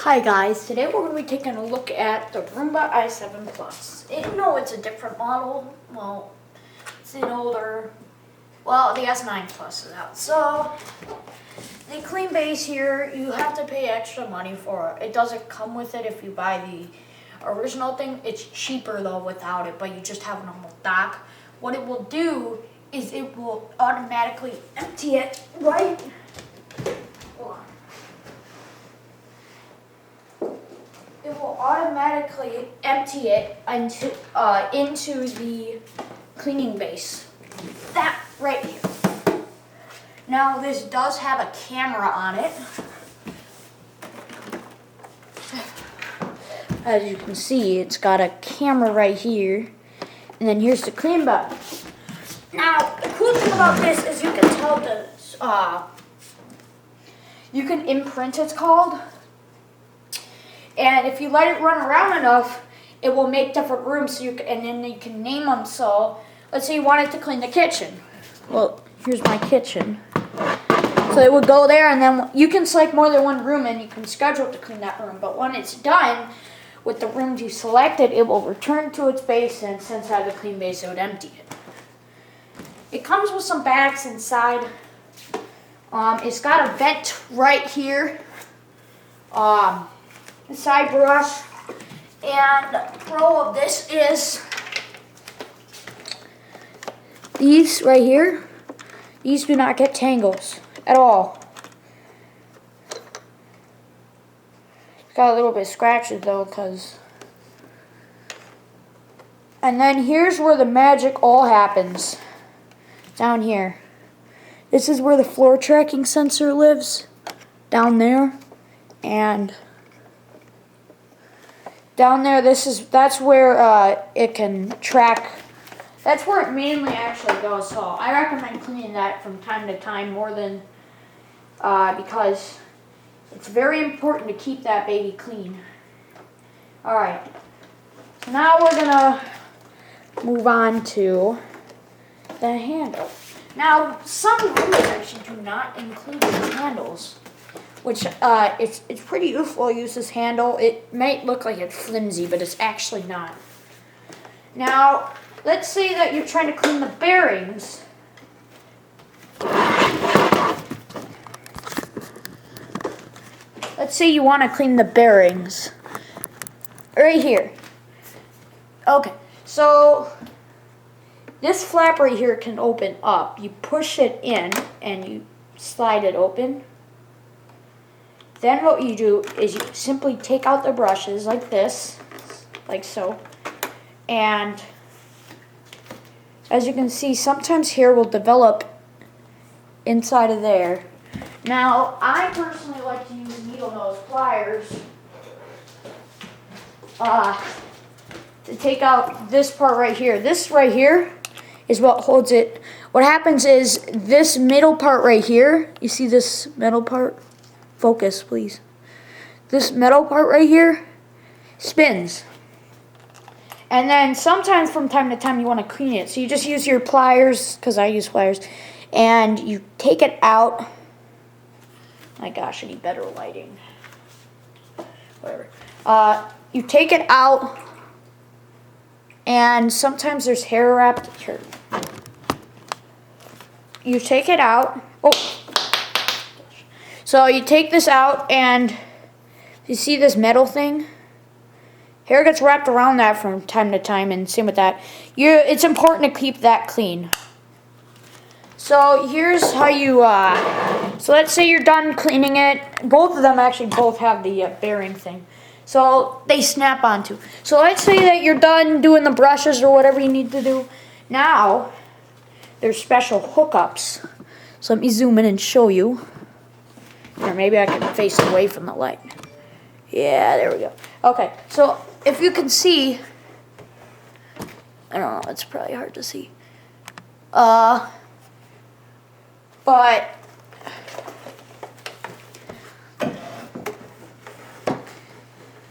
Hi guys, today we're going to be taking a look at the Roomba i7 Plus. Even though it's a different model, well, it's an older, well, the S9 Plus is out. So, the clean base here, you have to pay extra money for it. It doesn't come with it if you buy the original thing. It's cheaper though without it, but you just have a normal dock. What it will do is it will automatically empty it right. Hold on. It will automatically empty it into the cleaning base. That right here. Now this does have a camera on it. As you can see, it's got a camera right here. And then here's the clean button. Now, the cool thing about this is you can tell you can imprint, it's called. And if you let it run around enough, it will make different rooms, and then you can name them. So, let's say you wanted to clean the kitchen. Well, here's my kitchen. So it would go there, and then you can select more than one room, and you can schedule to clean that room. But when it's done with the rooms you selected, it will return to its base, and since I have the clean base, it would empty it. It comes with some bags inside. It's got a vent right here. The side brush, and the pro of this is these right here. These do not get tangles at all. It's got a little bit of scratches though, and then here's where the magic all happens. Down here. This is where the floor tracking sensor lives. Down there, and down there, that's where it can track. That's where it mainly actually goes. So I recommend cleaning that from time to time more than because it's very important to keep that baby clean. All right. So now we're gonna move on to the handle. Now some rooms actually do not include the handles, which it's pretty useful to use this handle. It might look like it's flimsy, but it's actually not. Now, let's say that you're trying to clean the bearings. Let's say you want to clean the bearings. Right here. Okay, so this flap right here can open up. You push it in and you slide it open. Then what you do is you simply take out the brushes like this, like so, and as you can see, sometimes hair will develop inside of there. Now, I personally like to use needle nose pliers to take out this part right here. This right here is what holds it. What happens is this middle part right here, you see this middle part? Focus, please. This metal part right here spins. And then sometimes from time to time you want to clean it. So you just use your pliers, because I use pliers, and you take it out. My gosh, I need better lighting. Whatever. You take it out, and sometimes there's hair wrapped here. You take it out. Oh. So you take this out, and you see this metal thing? Hair gets wrapped around that from time to time, and same with that. It's important to keep that clean. So here's how you, so let's say you're done cleaning it. Both of them actually both have the bearing thing. So they snap onto. So let's say that you're done doing the brushes or whatever you need to do. Now, there's special hookups. So let me zoom in and show you. Or maybe I can face away from the light. Yeah, there we go. Okay, so if you can see, I don't know, it's probably hard to see. But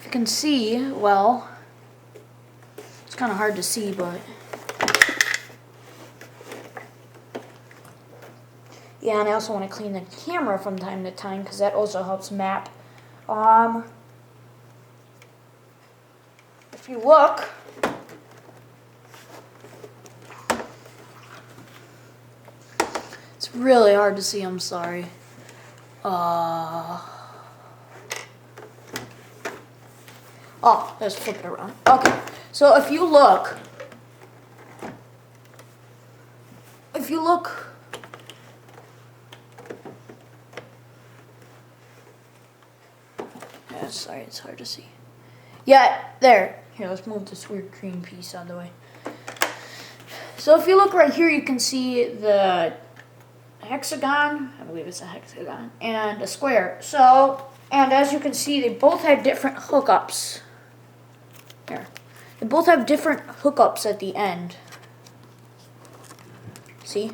if you can see, well, it's kind of hard to see, but Yeah, and I also want to clean the camera from time to time because that also helps map. if you look, it's really hard to see, I'm sorry. Oh, let's flip it around. Okay, so if you look, yeah, sorry, it's hard to see. Yeah, there. Here, let's move this weird green piece out of the way. So if you look right here, you can see the hexagon, I believe it's a hexagon, and a square. So, and as you can see, they both have different hookups. Here. They both have different hookups at the end. See?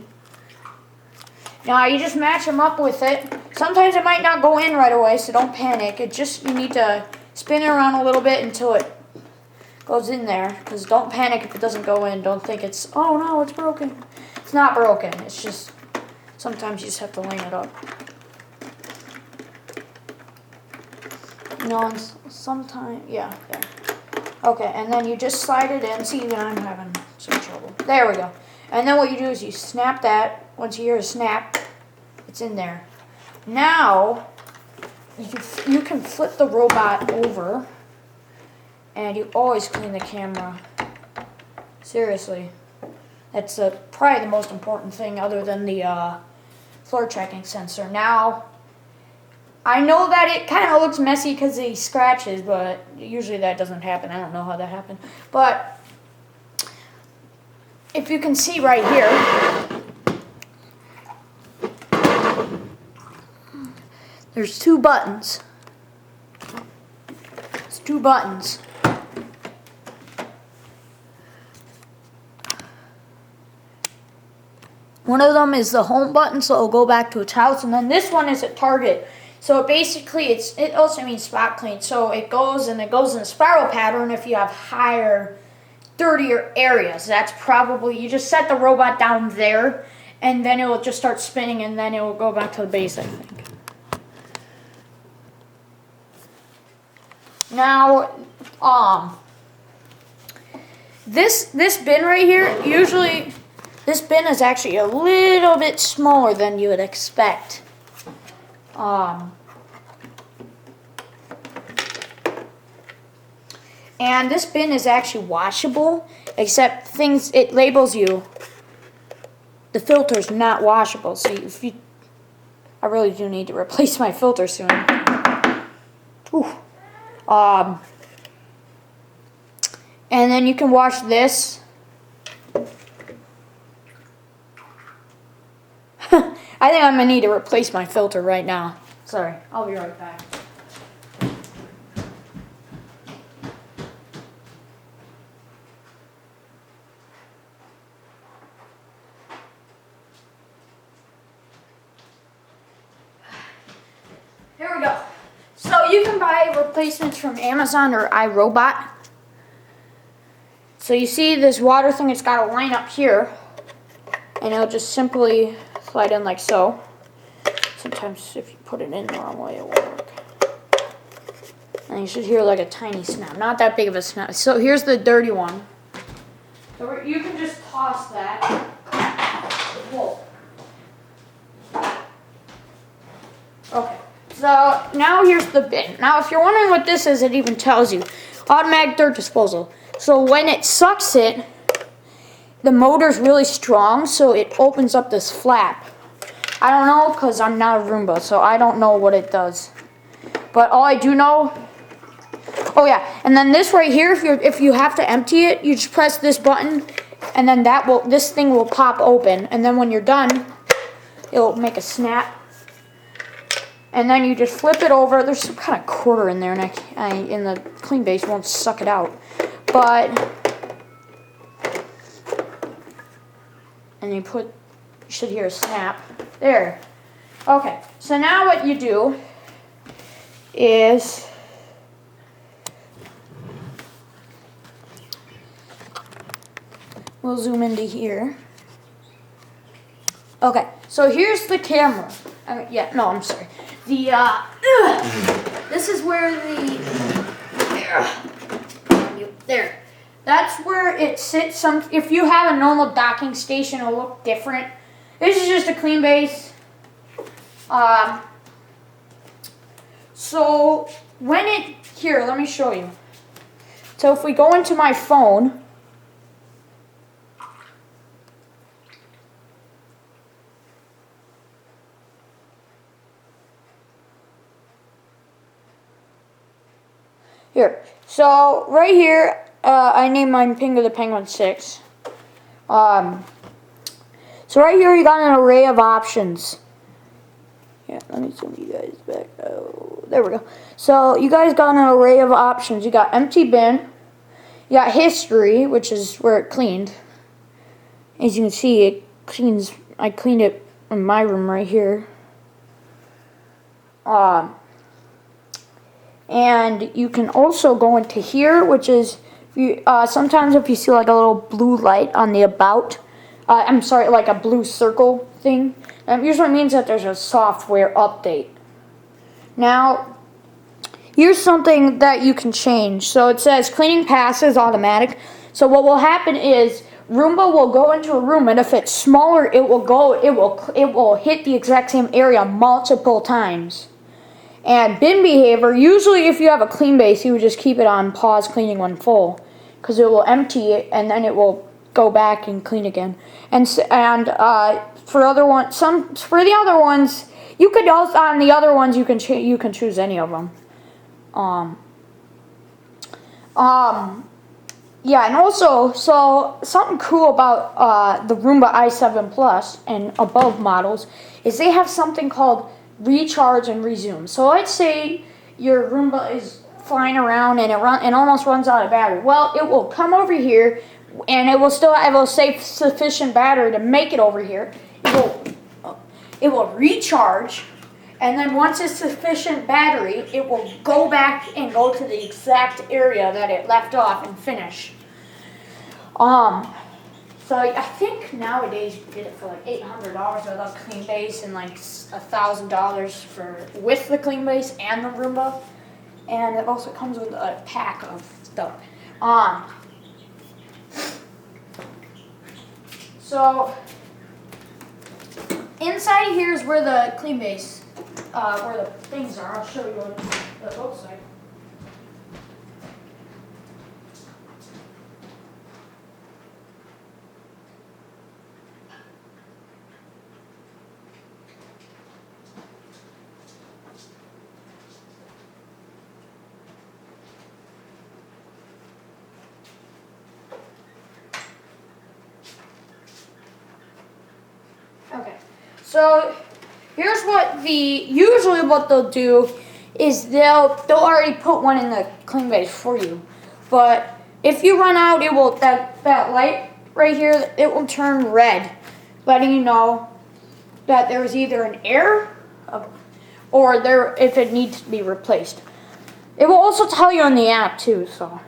Now you just match them up with it. Sometimes it might not go in right away, so don't panic. You need to spin it around a little bit until it goes in there. Because don't panic if it doesn't go in. Don't think it's, oh no, it's broken. It's not broken. It's just, sometimes you just have to line it up. No, sometimes, yeah. Okay, and then you just slide it in. See, even I'm having some trouble. There we go. And then what you do is you snap that. Once you hear a snap, it's in there. Now, you can flip the robot over, and you always clean the camera. Seriously. That's probably the most important thing other than the floor tracking sensor. Now, I know that it kind of looks messy because of these scratches, but usually that doesn't happen. I don't know how that happened. But if you can see right here, there's two buttons. It's two buttons. One of them is the home button, so it'll go back to its house, and then this one is a target. So basically, it also means spot clean. So it goes in a spiral pattern if you have higher, dirtier areas. That's probably, you just set the robot down there, and then it will just start spinning, and then it will go back to the base, I think. Now, this bin right here, usually, this bin is actually a little bit smaller than you would expect. And this bin is actually washable, except it labels you, the filter's not washable. So I really do need to replace my filter soon. Whew. And then you can wash this. I think I'm going to need to replace my filter right now. Sorry, I'll be right back. Here we go. So you can buy replacements from Amazon or Irobot. So you see this water thing, it's got a line up here. And it'll just simply slide in like so. Sometimes if you put it in the wrong way, it won't work. And you should hear like a tiny snap. Not that big of a snap. So here's the dirty one. So you can just toss that. Whoa. Okay. So now here's the bin. Now if you're wondering what this is, it even tells you. Automatic dirt disposal. So when it sucks it, the motor's really strong, so it opens up this flap. I don't know, because I'm not a Roomba, so I don't know what it does. But all I do know, oh yeah, and then this right here, if you have to empty it, you just press this button, and then this thing will pop open, and then when you're done, it'll make a snap. And then you just flip it over. There's some kind of quarter in there, and in the clean base won't suck it out. And you should hear a snap. There. Okay, so now what you do is we'll zoom into here. Okay, so here's the camera. I'm sorry. This is where there. That's where it sits. If you have a normal docking station, it'll look different. This is just a clean base. So here, let me show you. So if we go into my phone, here. So right here, I named mine Pingu the Penguin 6. So right here you got an array of options. Yeah, let me zoom you guys back. Oh, there we go. So you guys got an array of options. You got empty bin. You got history, which is where it cleaned. As you can see, it cleans. I cleaned it in my room right here. And you can also go into here, which is sometimes if you see like a little blue light on the about. I'm sorry, like a blue circle thing. That usually means that there's a software update. Now, here's something that you can change. So it says cleaning passes automatic. So what will happen is Roomba will go into a room, and if it's smaller, it will hit the exact same area multiple times. And bin behavior, usually if you have a clean base, you would just keep it on pause cleaning when full, because it will empty it and then it will go back and clean again. And for the other ones, you could also on the other ones you can choose any of them. Yeah, and also so something cool about the Roomba i7 Plus and above models is they have something called recharge and resume. So let's say your Roomba is flying around and it almost runs out of battery. Well, it will come over here and it will save sufficient battery to make it over here. It will recharge, and then once it's sufficient battery, it will go back and go to the exact area that it left off and finish. So I think nowadays you get it for like $800 without clean base and like $1,000 with the clean base and the Roomba, and it also comes with a pack of stuff. So inside here is where the clean base, where the things are. I'll show you what it looks like. Okay, so here's usually what they'll do is they'll already put one in the clean base for you. But if you run out, it will that light right here, it will turn red, letting you know that there's either an error or if it needs to be replaced. It will also tell you on the app too, so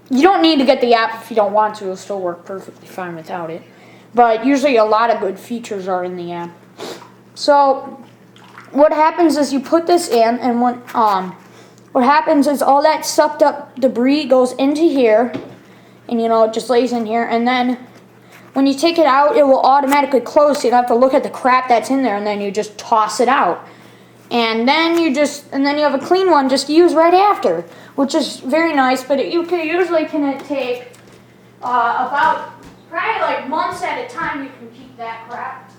you don't need to get the app if you don't want to. It'll still work perfectly fine without it. But usually a lot of good features are in the app. So what happens is you put this in, and what happens is all that sucked up debris goes into here, and it just lays in here, and then when you take it out, it will automatically close. So you don't have to look at the crap that's in there, and then you just toss it out. And then you have a clean one just to use right after, which is very nice, but you can usually take about probably like months at a time you can keep that crap.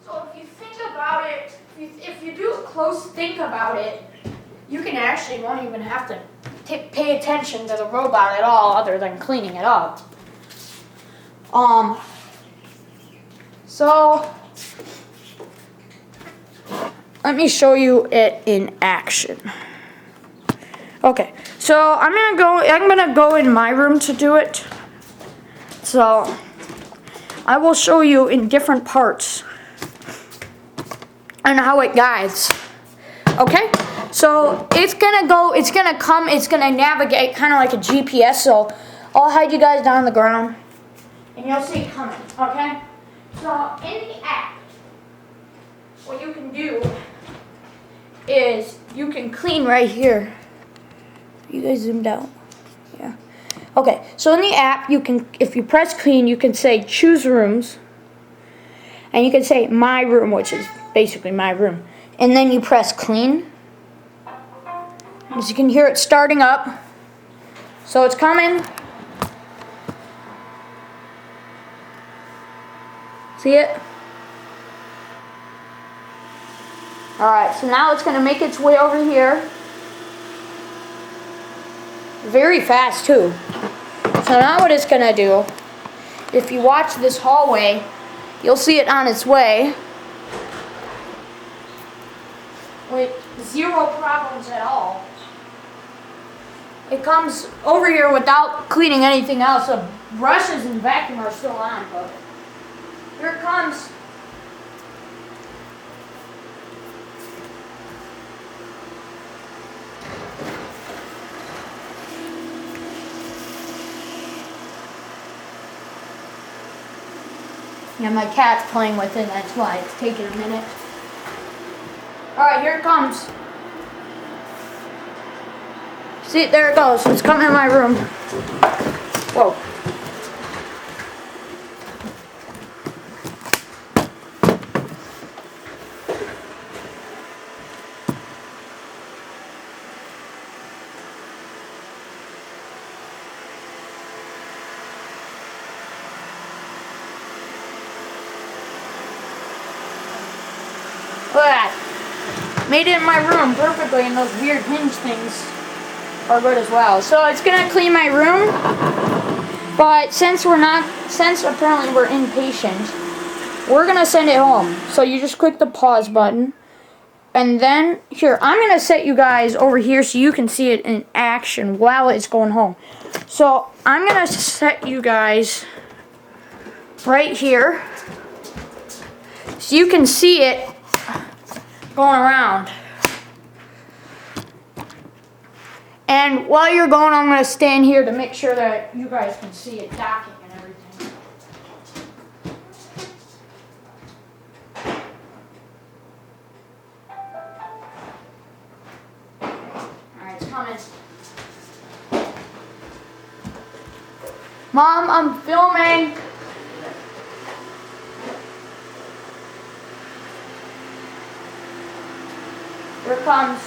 So if you think about it, if you do a close think about it, you won't even have to pay attention to the robot at all other than cleaning it up. So let me show you it in action. Okay, so I'm gonna go in my room to do it. So I will show you in different parts and how it guides. Okay, so it's gonna navigate kind of like a GPS. So I'll hide you guys down on the ground, and you'll see it coming. Okay, so in the app, what you can do is you can clean right here. You guys zoomed out? Yeah. Okay, so in the app, you can, if you press clean, you can say choose rooms. And you can say my room, which is basically my room. And then you press clean. As you can hear it starting up. So it's coming. See it? Alright, so now it's going to make its way over here. Very fast too. So now what it's going to do, if you watch this hallway, you'll see it on its way with zero problems at all. It comes over here without cleaning anything else. The brushes and vacuum are still on, but here it comes. Yeah, my cat's playing with it, that's why it's taking a minute. Alright, here it comes. See, there it goes. It's coming in my room. Whoa. Look at that. Made it in my room perfectly, and those weird hinge things are good as well. So it's gonna clean my room, but since apparently we're impatient, we're gonna send it home. So you just click the pause button, and then here, I'm gonna set you guys over here so you can see it in action while it's going home. So I'm gonna set you guys right here so you can see it going around. And while you're going, I'm going to stand here to make sure that you guys can see it docking and everything. Alright, it's coming. Mom, I'm filming. Here it comes.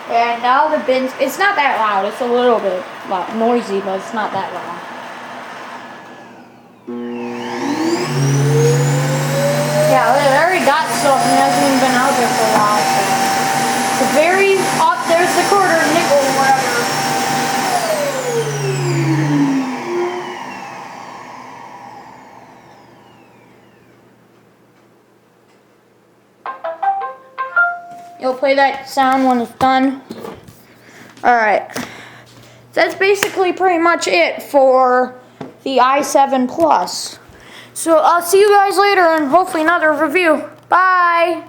And now the bins, it's not that loud, it's a little bit noisy, but it's not that loud. Yeah, they already got stuff and it hasn't even been out there for a while. So. The very up, there's the quarter, nickel, whatever. You'll play that sound when it's done. Alright. That's basically pretty much it for the i7 Plus. So I'll see you guys later and hopefully another review. Bye!